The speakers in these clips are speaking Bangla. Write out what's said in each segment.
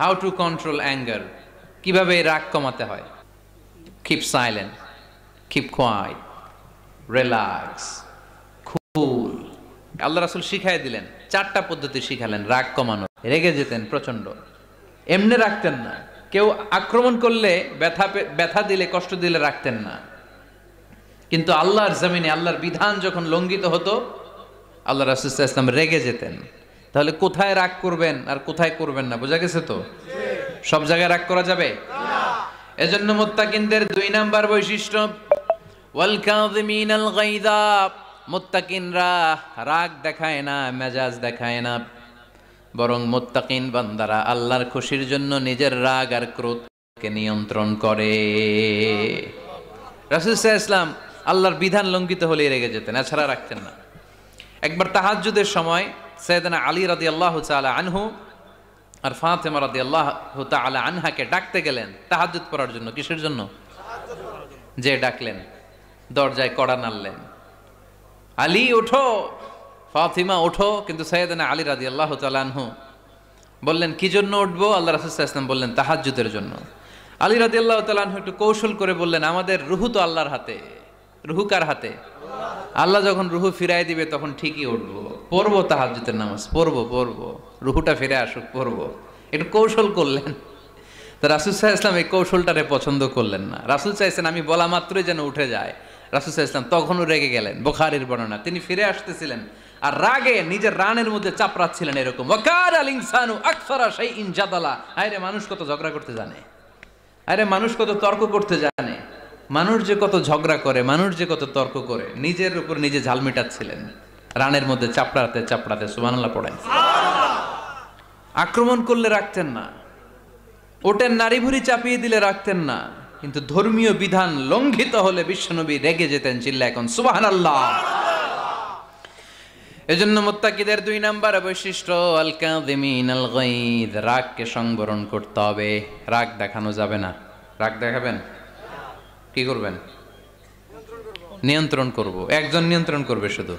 হাউ টু কন্ট্রোল অ্যাঙ্গার, কিভাবে রাগ কমাতে হয়। Keep silent, keep quiet, relax, cool. আল্লাহ রাসূল শিখাই দিলেন, 4টা পদ্ধতি শিখালেন রাগ কমানোর। রেগে যেতেন প্রচন্ড, এমনি রাখতেন না। কেউ আক্রমণ করলে ব্যথা দিলে, কষ্ট দিলে রাখতেন না। কিন্তু আল্লাহর জমিনে আল্লাহর বিধান যখন লঙ্ঘিত হতো, আল্লাহ রাসূল সাল্লাল্লাহু আলাইহি ওয়াসাল্লাম রেগে যেতেন। তাহলে কোথায় রাগ করবেন আর কোথায় করবেন না বোঝা গেছে তো? সব জায়গায় রাগ করা যাবে না। এজন্য মুত্তাকিনদের 2 নাম্বার বৈশিষ্ট্য, ওয়াল কাযিমিনাল গায়যা। মুত্তাকিনরা রাগ দেখায় না, মেজাজ দেখায় না, বরং মুত্তাকিন বান্দারা আল্লাহর খুশির জন্য নিজের রাগ আর ক্রোধকে নিয়ন্ত্রণ করে। রাসূল সাল্লাল্লাহু আলাইহি ওয়াসাল্লাম আল্লাহর বিধান লঙ্ঘিত হলে রেগে যেতেন, এছাড়া রাখতেন না। একবার তাহাজ্জুদের সময় সাইয়েদনা আলী রাদিয়াল্লাহু তাআলা আনহু আর ফাতেমা রাদিয়াল্লাহু তাআলা আনহাকে ডাকতে গেলেন তাহাজ্জুদ পড়ার জন্য। কিসের জন্য? যে ডাকলেন, দরজায় কড়া নাড়লেন, আলী ওঠো, ফাতিমা ওঠো। কিন্তু সাইয়েদনা আলী রাদিয়াল্লাহু তাআলা আনহু বললেন, কি জন্য উঠবো? আল্লাহ রাসূল সাল্লাল্লাহু আলাইহি ওয়াসাল্লাম বললেন, তাহাজ্জুদের জন্য। আলী রাদিয়াল্লাহু তাআলা আনহু একটু কৌশল করে বললেন, আমাদের রুহু তো আল্লাহর হাতে। রুহু কার হাতে? আল্লাহ যখন রুহু ফিরাই দিবে তখন ঠিকই উঠবো, পড়বো তাহাজ্জুদের নামাজ, পড়বো, রুহুটা ফিরে আসুক, পড়বো। একটু কৌশল করলেন। তো রাসূল সাল্লাল্লাহু আলাইহি ওয়াসাল্লাম এই কৌশলটারে পছন্দ করলেন না। রাসূল চাইছেন আমি বলা মাত্রই যেন উঠে যায়। রাসূল সাল্লাল্লাহু আলাইহি ওয়াসাল্লাম তখনও রেগে গেলেন। বুখারীর বর্ণনা, তিনি ফিরে আসতেছিলেন আর রাগে নিজের রানের মধ্যে চাপড়াচ্ছিলেন এরকম, ওয়াকারাল ইনসানু আকসারা শাইইন জাদালা। আরে মানুষ কত ঝগড়া করতে জানে, আরে মানুষ কত তর্ক করতে জানে, মানুষ যে কত ঝগড়া করে, মানুষ যে কত তর্ক করে, নিজের উপর নিজে ঝাল মেটাচ্ছিলেন রানের মধ্যে চাপড়াতে চাপড়াতে। সুবহানাল্লাহ পড়েন। আক্রমণ করলে রাখতেন না, ওটের নারী ভুঁড়ি চাপিয়ে দিলে রাখতেন না, কিন্তু ধর্মীয় বিধান লঙ্ঘিত হলে বিশ্বনবী রেগে যেতেন। চিল্লা এখন সুবহানাল্লাহ। এজন্য মুত্তাকিদের 2 নাম্বার বৈশিষ্ট্য, আল কাযিমিনাল গায়দ, রাগকে সংবরণ করতে হবে, রাগ দেখানো যাবে না। রাগ দেখাবেন, কি করবেন? নিয়ন্ত্রণ করব। একজন নিয়ন্ত্রণ করবে শুধু,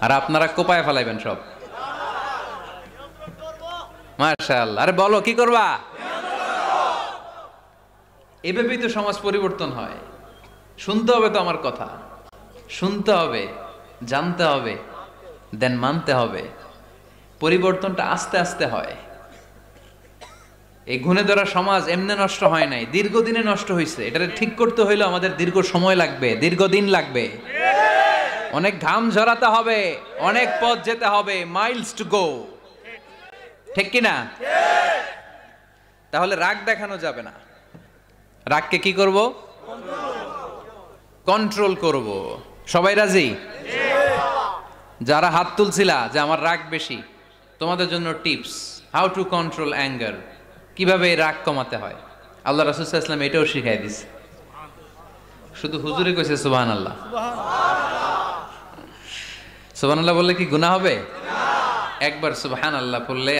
আর আপনারা কোপায় ফেলাইবেন সব। মাশাআল্লাহ। আরে বলো কি করবা? এভাবেই তো সমাজ পরিবর্তন হয়। শুনতে হবে তো আমার কথা, শুনতে হবে, জানতে হবে, দেন মানতে হবে। পরিবর্তনটা আস্তে আস্তে হয়। এই গুণে ধরা সমাজ এমনি নষ্ট হয় নাই, দীর্ঘদিনে নষ্ট হয়েছে। এটা ঠিক করতে হইলে আমাদের দীর্ঘ সময় লাগবে, দীর্ঘদিন লাগবে, অনেক ঘাম ঝরাতে হবে, অনেক পথ যেতে হবে, মাইলস টু গো। ঠিক কিনা? তাহলে রাগ দেখানো যাবে না। রাগকে কি করব? কন্ট্রোল করব। সবাই রাজি? যারা হাত তুলছিলা যে আমার রাগ বেশি, তোমাদের জন্য tips, how to control anger, কিভাবে রাগ কমাতে হয়। আল্লাহ রাসূল সাল্লাল্লাহু আলাইহি ওয়াসাল্লাম এটাও শিখাই দিয়েছে। শুধু হুজুরে কইছে সুবহানাল্লাহ। সুবহানাল্লাহ বললে কি গুনাহ হবে? একবার সুবহানাল্লাহ বললে